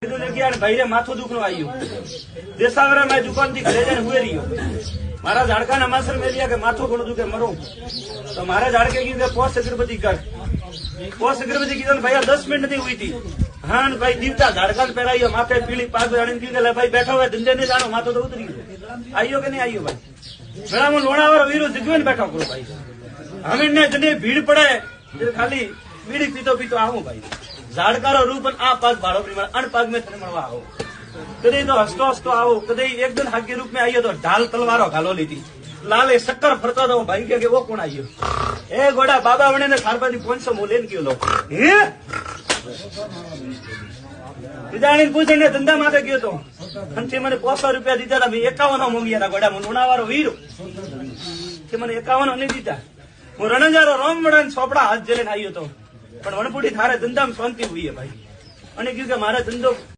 ભાઈ માથું દુખનું આવ્યું દેસાવરા મેં દુકાન થી ઘરે જઈને હુએ રહ્યો મારા ઝાડકાના માસર મેં કે માથું ઘણું દુખે મરું તો મારા ઝાડકે કીધું કે પોસ્ટ અગરબત્તી કર પોસ્ટ અગરબત્તી કીધું ભાઈ 10 મિનિટ નથી હુઈ હતી હા ભાઈ દીવતા ઝાડકાન પહેરાયો માથે પીળી પાગ જાણીને કીધું ભાઈ બેઠો હોય ધંધે નહીં જાણો માથું તો ઉતરી ગયો આવ્યો કે નહીં આવ્યો ભાઈ ઘણા હું લોણાવાળો વીરો જગવીને બેઠો કરું ભાઈ હવે ને જને ભીડ પડે ખાલી બીડી પીતો પીતો આવું ભાઈ ઝાડકારો રૂપ આ પગ ભાડો પ્રમાણે અણપગ મેં તને મળવા આવો કદી તો હસતો હસતો આવો કદી એકદમ હાગ્ય રૂપ में આવ્યો તો ઢાલ તલવારો ઘાલો લીધી લાલે શક્કર ફરતો તો ભાઈ કે વો કોણ આવ્યો એ ગોડા બાબા વણે ને ખારબાજી 500 મો લેન ગયો લો હે વિદાણી પૂછીને ધંધા માટે ગયો તો અંતે મને 500 રૂપિયા દીધા હતા 51 મોંઘિયા હતા ગોડા મુનાવાળો વીરો કે મને 51 નહીં દીધા હું રણજારો રોમવડા છોપડા હાથ જેલે આવ્યો તો પણ વણપુડી થારે ધંધામાં શાંતિ હોય ભાઈ અને કીધું કે મારા ધંધો